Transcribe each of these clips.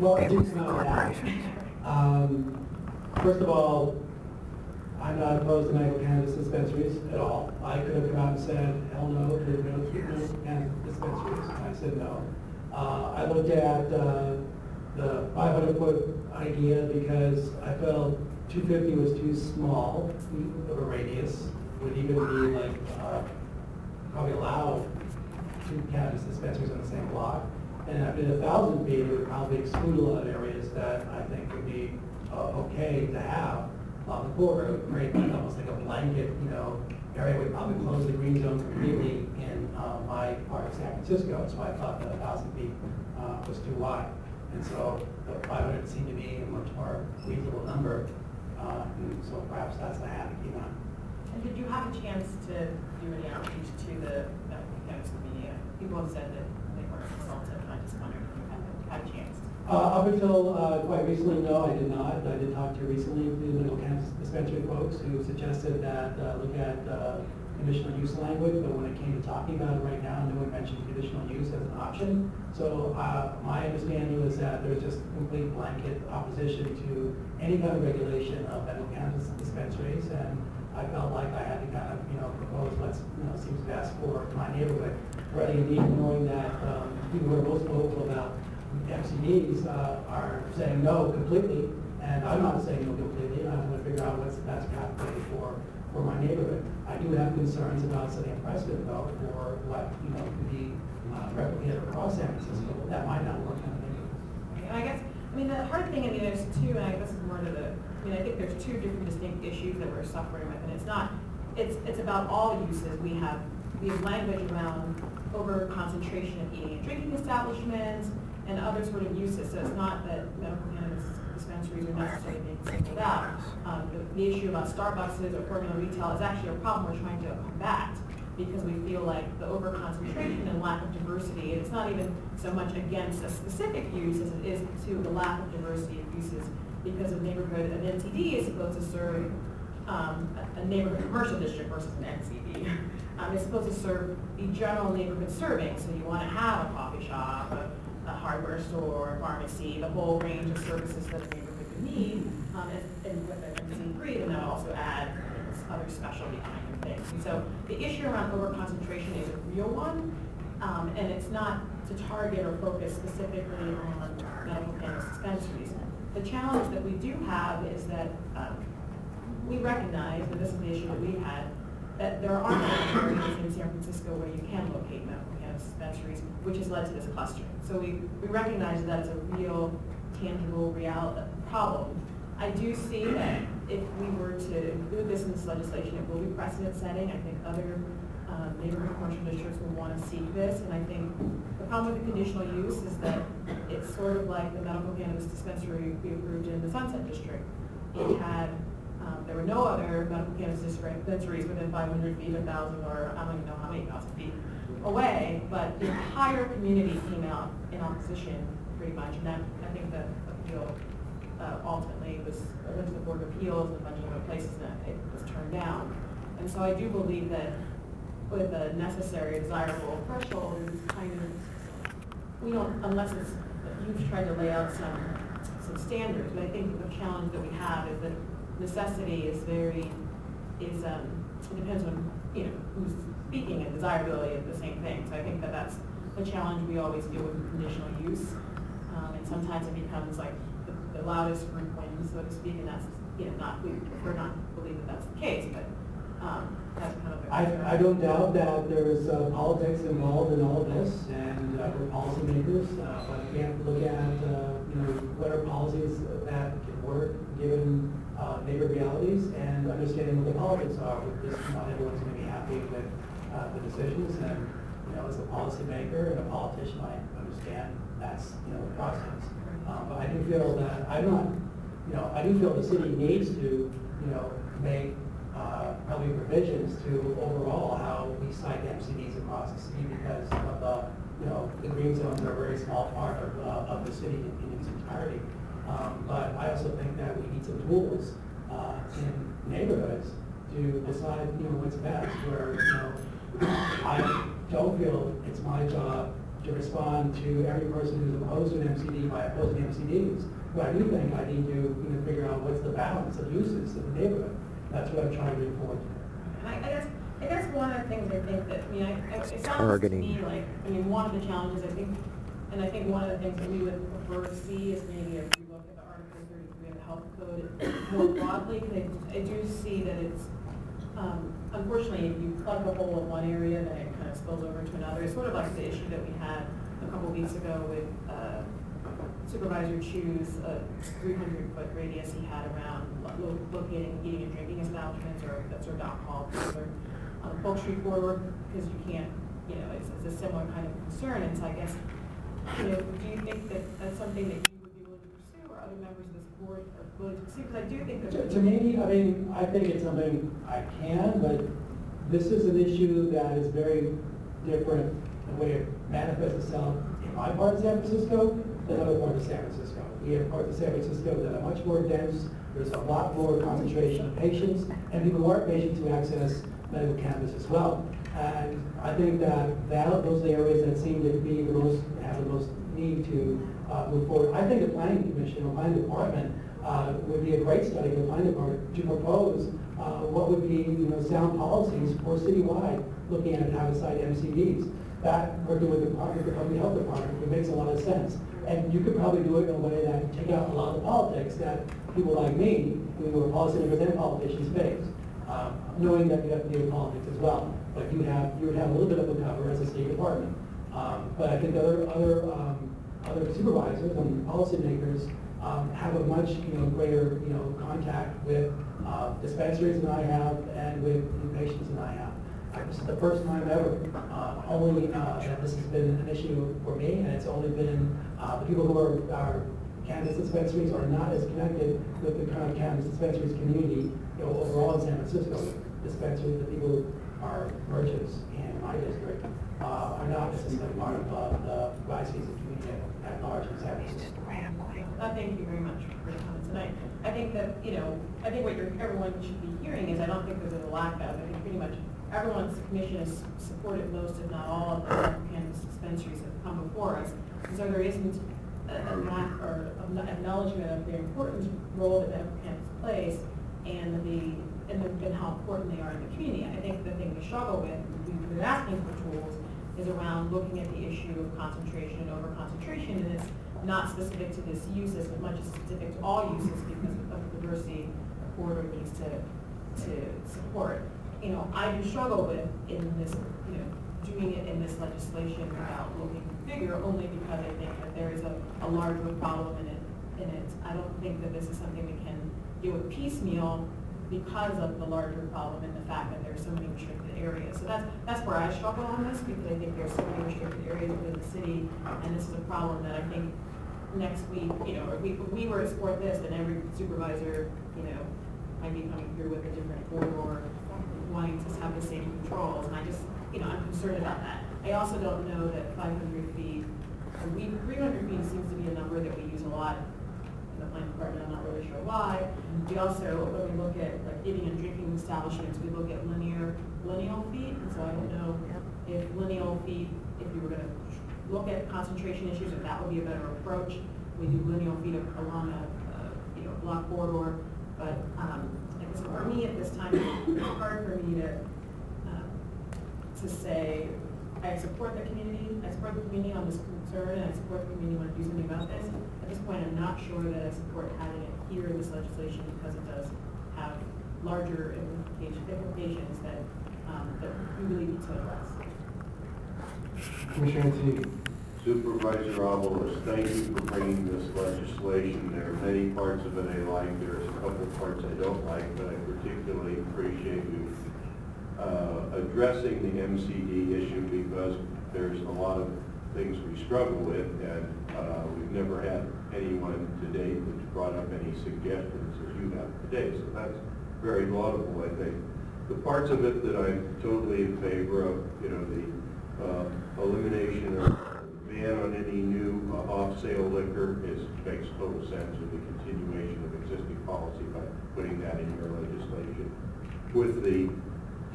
Well, I do smell that. First of all, I'm not opposed to medical cannabis dispensaries at all. I could have come out and said, hell no, to no cannabis dispensaries. I said no. I looked at the 500-foot idea because I felt 250 was too small of a radius. Would even be like probably allow 2 cannabis dispensaries on the same block. And after 1,000 feet, it would probably exclude a lot of areas that I think would be okay to have on the border. It would create like almost like a blanket, area. Would probably close the green zone completely in my part of San Francisco. So I thought that 1,000 feet was too wide. And so the 500 seemed to be a much more reasonable number. So perhaps that's the hat to keep on. And did you have a chance to do any outreach to the cannabis community? People have said that they weren't consulted, and I just wondered if you had a chance. Up until quite recently, no, I did not. I did talk to recently the medical cannabis dispensary folks who suggested that look at conditional use language, but when it came to talking about it right now, no one mentioned conditional use as an option. So my understanding was that there's just complete blanket opposition to any kind of regulation of medical cannabis dispensaries, and I felt like I had to kind of, propose what seems best for my neighborhood. Rather indeed knowing that people who are most vocal about MCDs are saying no completely, and I'm not saying no completely. I want to figure out what's the best pathway for my neighborhood. I do have concerns about setting a precedent, though, for what could be replicated across San Francisco. That might not work in the neighborhood. And I guess, the hard thing, there's two, and I guess this is more to the, I think there's 2 different distinct issues that we're suffering with, and it's not, it's about all uses. We have language around over concentration of eating and drinking establishments and other sort of uses. So it's not that medical cannabis dispensaries are necessarily being singled out. The issue about Starbucks or formula retail is actually a problem we're trying to combat, because we feel like the over-concentration and lack of diversity, it's not even so much against a specific use as it is to the lack of diversity of uses, because an MCD is supposed to serve a neighborhood commercial district versus an MCD. It's supposed to serve the general neighborhood serving, so you want to have a coffee shop, a hardware store, a pharmacy, the whole range of services that a neighborhood would need, and with an MC3, then I'll also add other specialty kind of things. And so the issue around over-concentration is a real one, and it's not to target or focus specifically on medical cannabis dispensaries. The challenge that we do have is that we recognize, and this is the issue that we had, that there aren't areas in San Francisco where you can locate medical cannabis dispensaries, which has led to this clustering. So we recognize that as a real, tangible, real problem. I do see that if we were to include this in this legislation, it will be precedent setting. I think other neighborhood commercial districts will want to seek this, and I think the problem with the conditional use is that it's sort of like the medical cannabis dispensary we approved in the Sunset District. It had, there were no other medical cannabis dispensaries within 500 feet, 1,000, or I don't even know how many thousand feet away, but the entire community came out in opposition pretty much, and that, I think the appeal ultimately went to the Board of Appeals and a bunch of other places, and it was turned down. And so I do believe that with a necessary, desirable threshold, it's kind of, we don't, unless it's, you've tried to lay out some standards, but I think the challenge that we have is that necessity is it depends on, who's speaking, and desirability of the same thing. So I think that that's the challenge we always deal with conditional use. And sometimes it becomes like the loudest group wins, so to speak, and that's, not, we prefer not to believe that that's the case, but that's kind of I don't doubt that there's politics involved in all of this, and we're policymakers, but we have to look at, what are policies that can work given neighbor realities, and understanding what the politics are. With this, not everyone's going to be happy with the decisions, and as a policymaker and a politician, I understand that's the process. But I do feel that I do feel the city needs to make probably provisions to overall how we cite MCDs across the city, because of the green zones are a very small part of the city in its entirety. But I also think that we need some tools in neighborhoods to decide what's best. Where I don't feel it's my job to respond to every person who's opposed to an MCD by opposing MCDs. But I do think I need to figure out what's the balance of uses in the neighborhood. That's what I'm trying to bring forward. And I guess one of the things I think that, it sounds to me like, one of the challenges I think one of the things that we would prefer to see is maybe if we look at the Article 33 of the Health Code more broadly, because I do see that it's, unfortunately, if you plug the hole in one area, then it kind of spills over to another. It's sort of like the issue that we had a couple of weeks ago with Supervisor Chu's 300-foot radius he had around locating eating and drinking establishments, or that's our dock hall, on the Polk Street corridor, because you can't, it's a similar kind of concern. And so I guess, do you think that that's something that you would be willing to pursue, or other members of this board are willing to pursue? Because I do think that... To me, I think it's something I can, but this is an issue that is very different the way it manifests itself in my part of San Francisco than other parts of San Francisco. We have parts of San Francisco that are much more dense. There's a lot more concentration of patients, and people who are patients who access medical cannabis as well. And I think that those are the areas that seem to be have the most need to move forward. I think the Planning Commission or Planning Department would be a great study for the Planning Department to propose what would be sound policies for citywide, looking at how to cite MCDs. That, working with the Public Health Department, it makes a lot of sense. And you could probably do it in a way that take out a lot of the politics that people like me, who are policymakers and politicians, face. Knowing that you have to deal with politics as well, but you would have a little bit of a cover as a state department. But I think other supervisors and policymakers have a much greater contact with dispensaries than I have and with patients than I have. This is the first time ever only that this has been an issue for me, and it's only been the people who are cannabis dispensaries are not as connected with the kind of cannabis dispensaries community overall in San Francisco. Dispensaries, the people who are merchants in my district are not necessarily part of the Rice-Season community at large in San Francisco. Thank you very much for the comments tonight. I think that, I think what everyone should be hearing is I don't think there's a lack of, I think pretty much everyone's commission has supported most, if not all, of the medical cannabis dispensaries that have come before us. And so there isn't a lack or acknowledgement of the important role that medical cannabis plays and how important they are in the community. I think the thing we struggle with, we've been asking for tools, is around looking at the issue of concentration and over-concentration, and it's not specific to this use as much as specific to all uses because of the diversity the corridor needs to support. I do struggle with in this, doing it in this legislation without looking bigger, only because I think that there is a larger problem in it. I don't think that this is something we can do with piecemeal because of the larger problem and the fact that there's so many restricted areas. So that's where I struggle on this, because I think there's so many restricted areas within the city, and this is a problem that I think next week, if we were to support this, then every supervisor, might be coming through with a different corridor, wanting to have the same controls, and I'm concerned about that. I also don't know that 500 feet, 300 feet seems to be a number that we use a lot in the planning department. I'm not really sure why. We also, when we look at like eating and drinking establishments, we look at lineal feet, and so I don't know if lineal feet, if you were going to look at concentration issues, if that would be a better approach. We do lineal feet along a block corridor, but I guess for me at this time, it's hard for me to say I support the community. I support the community on this concern, and I support the community want to do something about this. At this point, I'm not sure that I support having it here in this legislation because it does have larger implications that we really need to address. Commissioner T. Supervisor Avalos, thank you for bringing this legislation. There are many parts of it I like. There's a couple of parts I don't like, but I particularly appreciate you addressing the MCD issue, because there's a lot of things we struggle with, and we've never had anyone to date that's brought up any suggestions as you have today. So that's very laudable, I think. The parts of it that I'm totally in favor of, the elimination of ban on any new off-sale liquor makes total sense, with the continuation of existing policy by putting that in your legislation. With the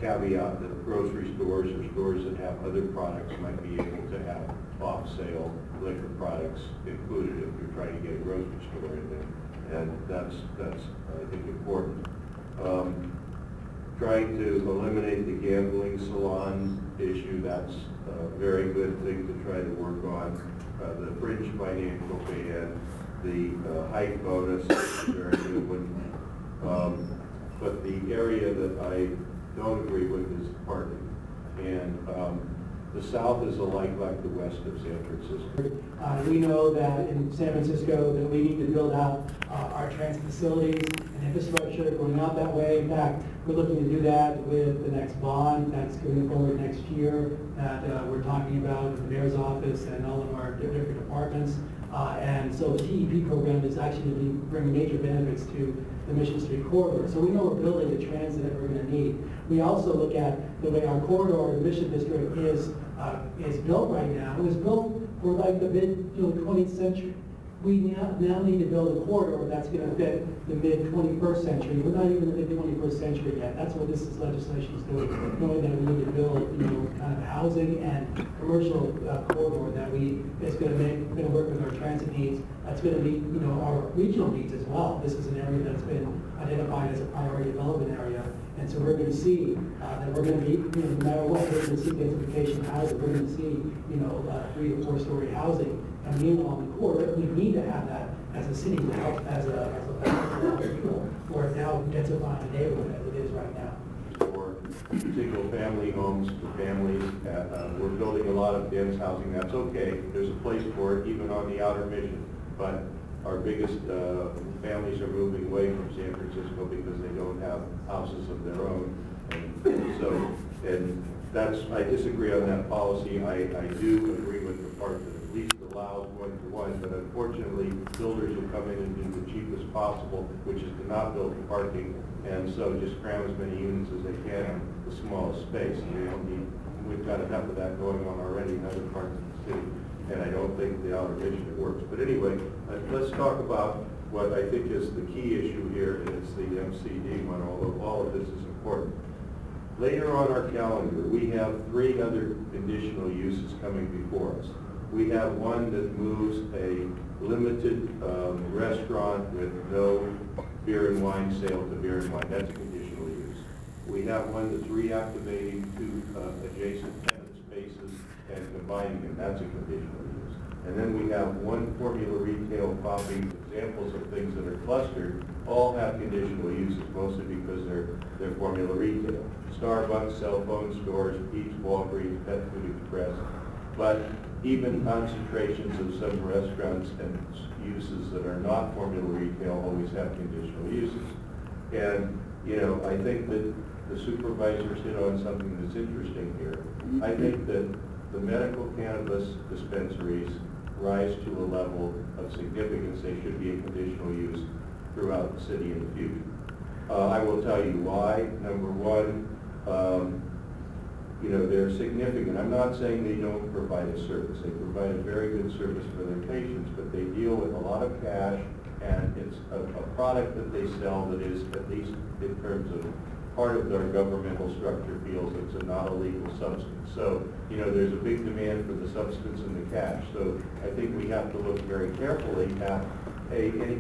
caveat that grocery stores or stores that have other products might be able to have off-sale liquor products included if you're trying to get a grocery store in there. And that's I think, important. Trying to eliminate the gambling salon issue, that's a very good thing to try to work on. The fringe financial ban, the height bonus, is a very good one. But the area that I don't agree with is parking. And the south is alike like the west of San Francisco. We know that in San Francisco that we need to build out our transit facilities and infrastructure going out that way. In fact, we're looking to do that with the next bond that's coming forward next year that we're talking about with the mayor's office and all of our different departments. And so the TEP program is actually going to bring major benefits to the Mission Street corridor. So we know we're building the transit that we're going to need. We also look at the way our corridor, the Mission District, is built right now. It was built for like the mid-20th century. We now need to build a corridor that's going to fit the mid-21st century. We're not even in the mid-21st century yet. That's what this legislation is doing, knowing that we need to build, kind of housing and commercial corridor that is going to work with our transit needs. That's going to meet, our regional needs as well. This is an area that's been identified as a priority development area. And so we're going to see that we're going to be, no matter what, we're going to see densification housing. We're going to see, 3 to 4 story housing coming in along the corridor. We need to have that as a city to help as a people who are now densifying the neighborhood as it is right now. For single family homes, for families, we're building a lot of dense housing. That's okay. There's a place for it even on the outer Mission. But our biggest families are moving away from San Francisco because they don't have houses of their own. And that's, I disagree on that policy. I do agree with the part that at least allows 1-to-1, but unfortunately builders will come in and do the cheapest possible, which is to not build the parking, and so just cram as many units as they can in the smallest space. We've got enough of that going on already in other parts of the city. And I don't think the outer Mission works. But anyway, let's talk about what I think is the key issue here, and it's the MCD one, although all of this is important. Later on our calendar, we have 3 other conditional uses coming before us. We have one that moves a limited restaurant with no beer and wine sale to beer and wine. That's a conditional use. We have one that's reactivating 2 adjacent tenant spaces and combining them. That's a conditional use. And then we have one formula retail coffee. Examples of things that are clustered all have conditional uses, mostly because they're formula retail. Starbucks, cell phone stores, Pete's, Walgreens, Pet Food Express. But even concentrations of some restaurants and uses that are not formula retail always have conditional uses. And, I think that the supervisors hit on something that's interesting here. I think that the medical cannabis dispensaries rise to a level of significance. They should be a conditional use throughout the city in the future. I will tell you why. Number one, they're significant. I'm not saying they don't provide a service. They provide a very good service for their patients, but they deal with a lot of cash, and it's a product that they sell that is, at least in terms of part of their governmental structure, feels it's not a legal substance. So, there's a big demand for the substance and the cash. So I think we have to look very carefully at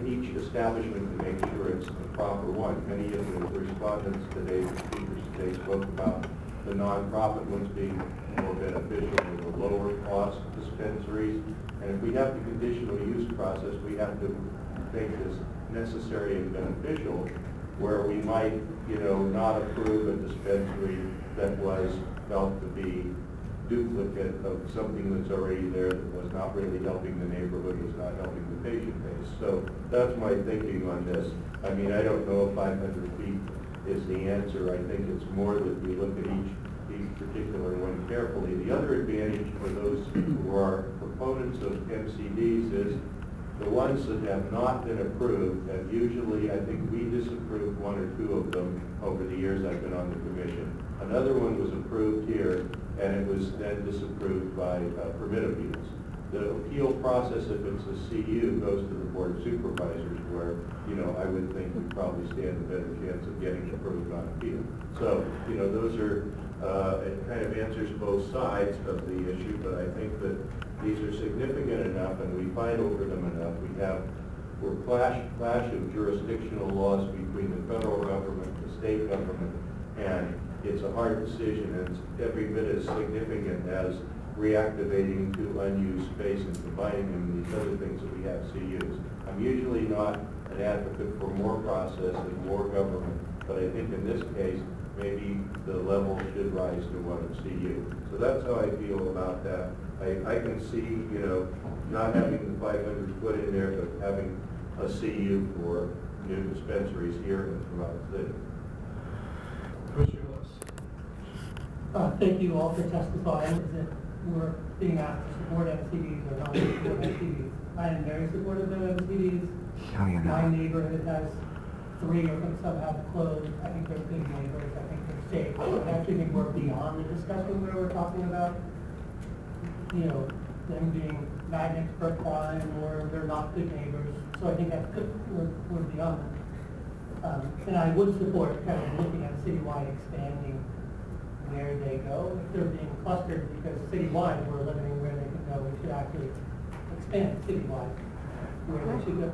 each establishment to make sure it's the proper one. Many of the respondents today, the speakers today, spoke about the nonprofit ones being more beneficial than the lower cost dispensaries. And if we have the conditional use process, we have to make this necessary and beneficial, where we might, not approve a dispensary that was felt to be duplicate of something that's already there that was not really helping the neighborhood, was not helping the patient base. So that's my thinking on this. I mean, I don't know if 500 feet is the answer. I think it's more that we look at each particular one carefully. The other advantage for those who are proponents of MCDs is the ones that have not been approved have usually, I think we disapproved 1 or 2 of them over the years I've been on the commission. Another one was approved here, and it was then disapproved by Permit Appeals. The appeal process, if it's a CU, goes to the Board of Supervisors where, I would think we probably stand a better chance of getting approved on appeal. So, those are, it kind of answers both sides of the issue, but I think that these are significant enough and we fight over them enough. We're clash of jurisdictional laws between the federal government, the state government, and it's a hard decision, and it's every bit as significant as reactivating to unused space and combining them with these other things that we have CUs. I'm usually not an advocate for more process and more government, but I think in this case, maybe the level should rise to one of CU. So that's how I feel about that. I can see, not having the 500 foot in there, but having a CU for new dispensaries here and throughout the city. Commissioner Lewis. Thank you all for testifying. Is that we're being asked to support MCDs or not to support MCDs. I am very supportive of MCDs. My neighborhood has 3, or some have closed. I think they're good neighbors. I think they're safe. I actually think we're beyond the discussion where we're talking about, them being magnets for crime or they're not good neighbors. So I think that's good. We're beyond that. And I would support kind of looking at citywide expanding where they go. If they're being clustered because citywide we're limiting where they can go, we should actually expand citywide where they should go.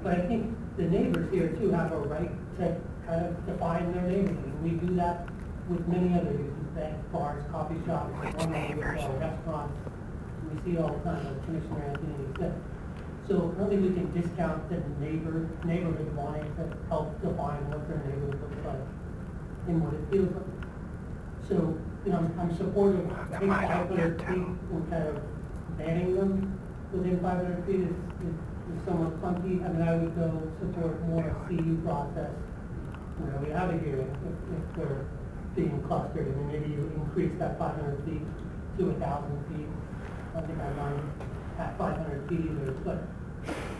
But I think the neighbors here too have a right to kind of define their neighborhood. And we do that with many other uses, banks, bars, coffee shops, restaurants. We see all the time, as Commissioner Anthony said. So I don't think we can discount the neighborhood wanting to help define what their neighborhood looks like and what it feels like. So, I'm supportive. I think 500 feet and kind of banning them within 500 feet is somewhat funky. I mean, I would go support more CU process where we have a hearing if they're being clustered, and then maybe you increase that 500 feet to 1,000 feet. I think I mind at 500 feet either, but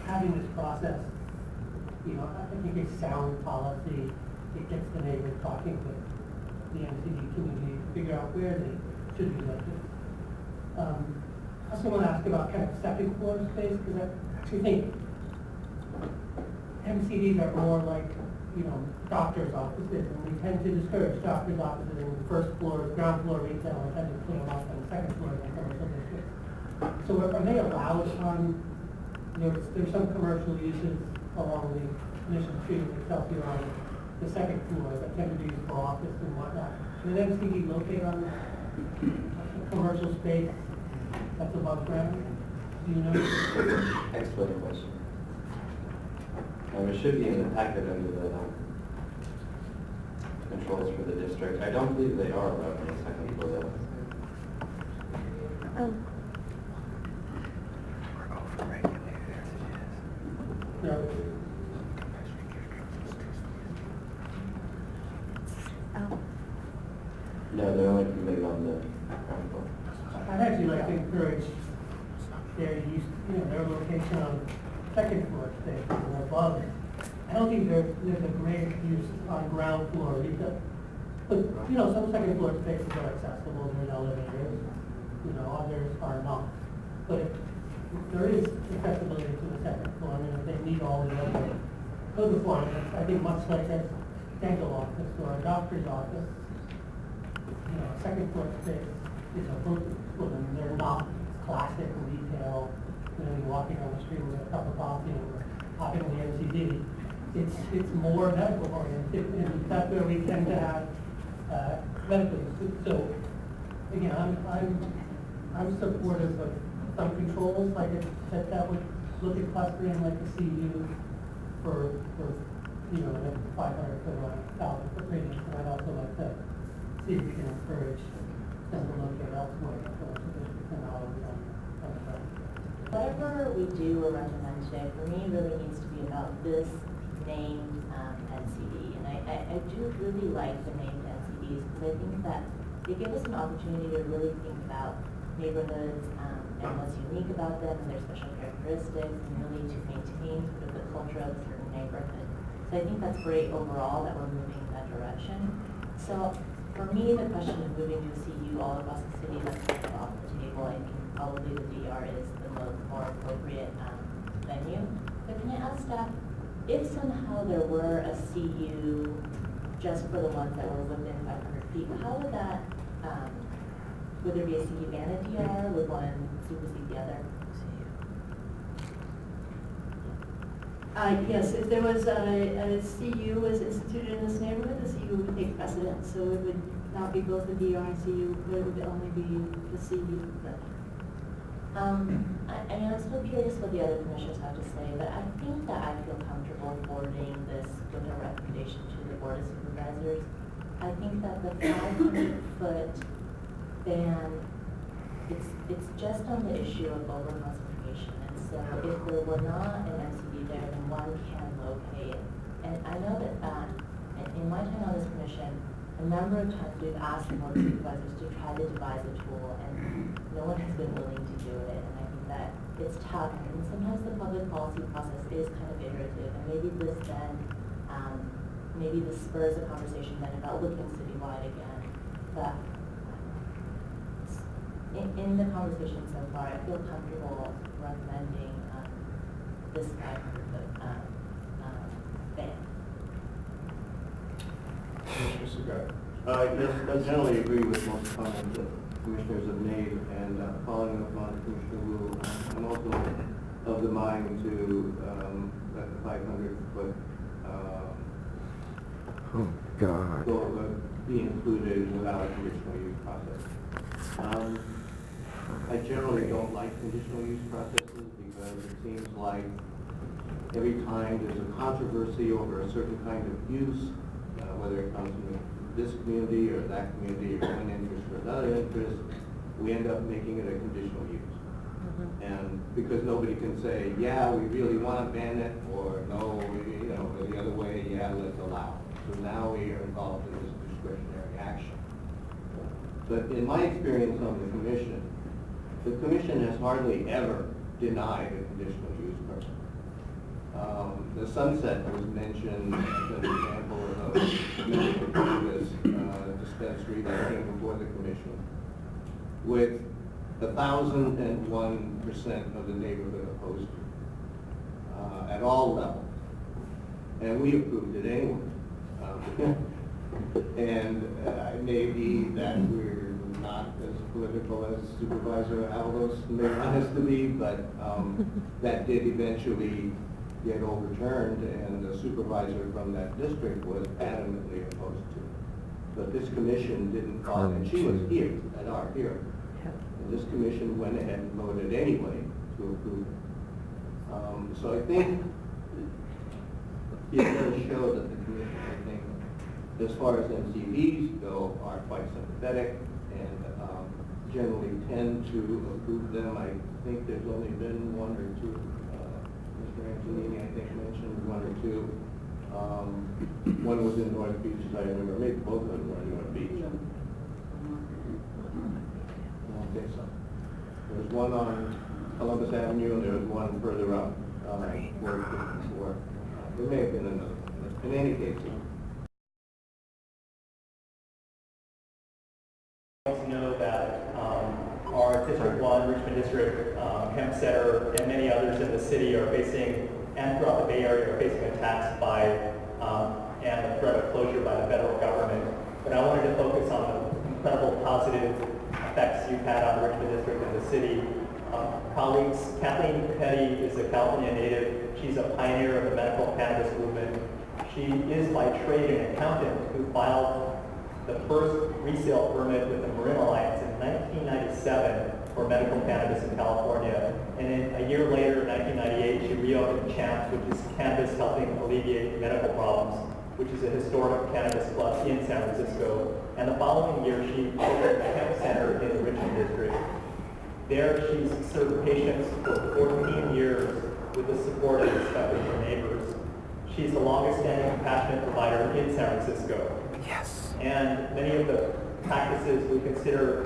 having this process, I think a sound policy, it gets the neighbors talking with the MCD community to figure out where they should be located. I also want to ask about kind of second floor space, because I actually think MCDs are more like, doctor's offices, and we tend to discourage doctor's offices in first floor, ground floor retail, and tend to put them up on the second floor in commercial districts. So are they allowed on, there's some commercial uses along the Mission Street and Excelsior on the second floor that tend to be used for office and whatnot. Can an MCD locate on a commercial space that's above ground? Do you know? Excellent question. It should be in the packet under the controls for the district. I don't believe they are allowed on the second floor though. No. No, they're only permitted on the ground floor. I'd actually like to encourage their use, their location on second floor space and above. I don't think there's a great use on ground floor retail. But, some second floor spaces are accessible, there's elevators, others are not. But if there is accessibility to the second floor, if they meet all the other code requirements, I think much like a dental office or a doctor's office, second floor space is appropriate for them. They're not classic retail, you're walking down the street with a cup of coffee or hopping on the MCD. It's more medical oriented, and that's where we tend to have medical use. So again, I'm supportive of some controls, like that would look at clustering like the CU for the 500 foot or 1,000 foot radius, and I'd also like to see if we can encourage them to locate elsewhere in the district and all of them. Whatever we do or recommend today, for me, really needs to be about this named NCD. And I do really like the named NCDs because I think that they give us an opportunity to really think about neighborhoods and what's unique about them and their special characteristics, and really to maintain sort of the culture of a certain neighborhood. So I think that's great overall that we're moving in that direction. So for me, the question of moving to a CU all across the city, that's kind of off the table. I can probably obviously the DR is the more appropriate venue. But can I ask staff, if somehow there were a CU just for the ones that were within 500 feet, how would that, would there be a CU and a DR? Would one supersede the other? Yes, if there was a CU was instituted in this neighborhood, the CU would take precedence. So it would not be both the DR and CU, but it would only be the CU. I'm still curious what the other commissioners have to say, but I think that I feel comfortable forwarding this with a recommendation to the Board of Supervisors. I think that the 500-foot ban, it's just on the issue of over-concentration. And so if there were not an MCD there, then one can locate it. And I know that in my time on this commission, a number of times we've asked the Board of Supervisors to try to devise a tool, and no one has been willing to do it. And I think that it's tough, and sometimes the public policy process is kind of iterative, and maybe this then, maybe this spurs a conversation then about looking citywide again. But in the conversation so far, I feel comfortable recommending this 500-foot ban. Yes, I generally agree with most comments that commissioners have made, and following up on Commissioner Wu, I'm also of the mind to let the 500-foot be included without a conditional use process. I generally don't like conditional use processes because it seems like every time there's a controversy over a certain kind of use, whether it comes from this community or that community or one interest or another interest, we end up making it a conditional use. And because nobody can say, yeah, we really want to ban it, or no, or the other way, yeah, let's allow it. So now we are involved in this discretionary action. But in my experience on the commission has hardly ever denied a conditional use permit. The sunset was mentioned as an example of a medical cannabis dispensary that came before the commission with 1,001% of the neighborhood opposed to it, at all levels. And we approved it anyway. And maybe that we're not as political as Supervisor Avalos may want us to be, but that did eventually get overturned, and the supervisor from that district was adamantly opposed to it. But this commission didn't follow, and she was here at our hearing. And this commission went ahead and voted anyway to approve it. So I think it does show that the commission, I think, as far as MCDs go, are quite sympathetic and generally tend to approve them. I think there's only been one or two. Mr. Antonini, I think, mentioned one or two. One was in North Beach, as I remember. Maybe both of them were in North Beach. I don't think so. There was one on Columbus Avenue, and there was one further up where it was before. There may have been another one. In any case, know that our District 1, Richmond District, Hemp Center, and many others in the city are facing, and throughout the Bay Area, are facing attacks by and the threat of closure by the federal government. But I wanted to focus on the incredible positive effects you've had on the Richmond District and the city. Colleagues, Kathleen Petty is a California native. She's a pioneer of the medical cannabis movement. She is by trade an accountant who filed the first resale permit with the Marin Alliance in 1997 for medical cannabis in California. And then a year later, in 1998, she reopened CHAMP, which is Cannabis Helping Alleviate Medical Problems, which is a historic cannabis club in San Francisco. And the following year, she opened a hemp center in the Richmond District. There, she's served patients for 14 years with the support and respect of her neighbors. She's the longest-standing compassionate provider in San Francisco. Yes. And many of the practices we consider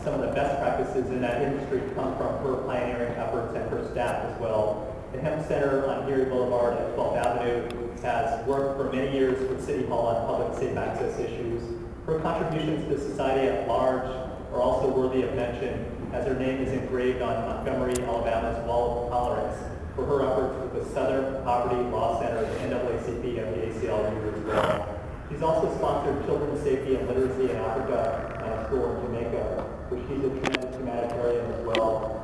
some of the best practices in that industry come from her pioneering efforts and her staff as well. The Hemp Center on Erie Boulevard at 12th Avenue has worked for many years with City Hall on public safe access issues. Her contributions to society at large are also worthy of mention, as her name is engraved on Montgomery, Alabama's Wall of Tolerance for her efforts with the Southern Poverty Law Center, the NAACP, and the ACLU as well. She's also sponsored children's safety and literacy in Africa and a school in Jamaica, which she's a tremendous humanitarian as well.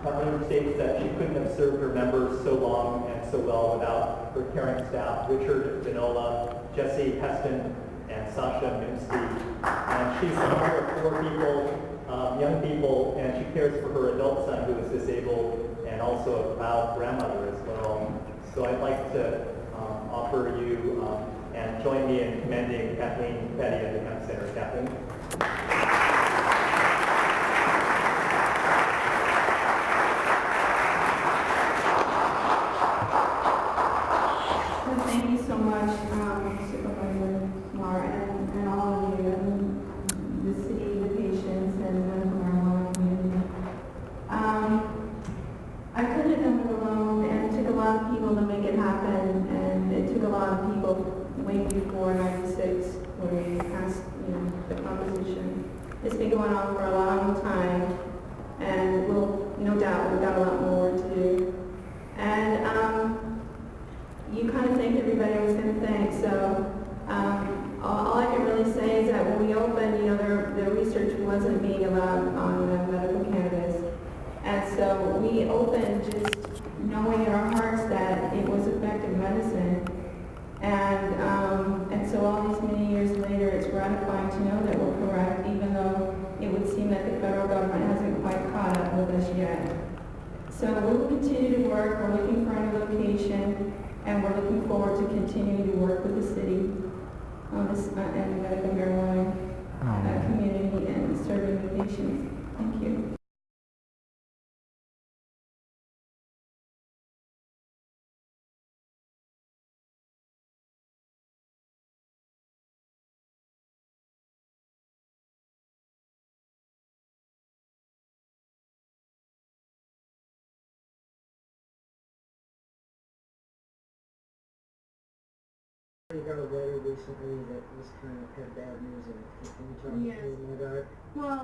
Kathleen states that she couldn't have served her members so long and so well without her caring staff, Richard Vinola, Jesse Heston, and Sasha Minsky. And she's a mother of 4 people, young people, and she cares for her adult son who is disabled and also a proud grandmother as well. So I'd like to offer you and join me in commending Kathleen Petty at the Hemp Center. Kathleen. Thank you so much, Supervisor Mar, and all of you, and the city, the patients, and the marijuana community. I couldn't have done it alone, and it took a lot of people to make it happen, and it took a lot of people way before '96 when we passed, the proposition. It's been going on for a long time, and we'll, no doubt, we've got a lot more to do. And you kind of thanked everybody I was going to thank, so all I can really say is that when we opened, the research wasn't being allowed on medical cannabis. And so we opened just knowing in our hearts that it was effective medicine. And so all these many years later, it's gratifying to know that we're correct, even though it would seem that the federal government hasn't quite caught up with us yet. So we will continue to work. We're looking for a new location, and we're looking forward to continuing to work with the city on this and the medical marijuana community and serving the patients. Thank you. We got a letter recently that was kind of had bad news in it. Can you tell me a little more about it? Well,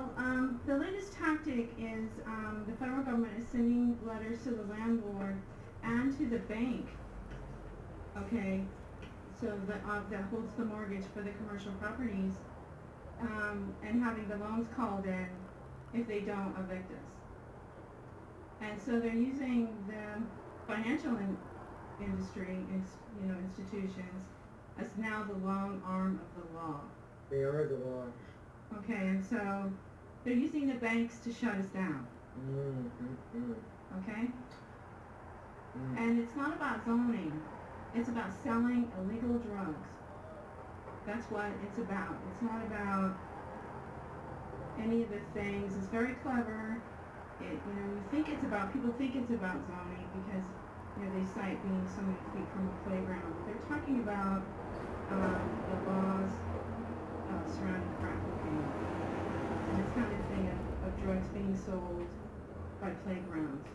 the latest tactic is the federal government is sending letters to the landlord and to the bank, okay, so that holds the mortgage for the commercial properties, and having the loans called in if they don't evict us. And so they're using the financial industry, institutions, as now the long arm of the law. They are the law. Okay, and so they're using the banks to shut us down. Okay? And it's not about zoning. It's about selling illegal drugs. That's what it's about. It's not about any of the things. It's very clever. People think it's about zoning because they cite being so many feet from a playground. They're talking about the laws surrounding crack cocaine and this kind of thing of drugs being sold by playgrounds.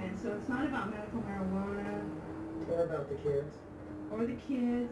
And so it's not about medical marijuana. Or about the kids. Or the kids.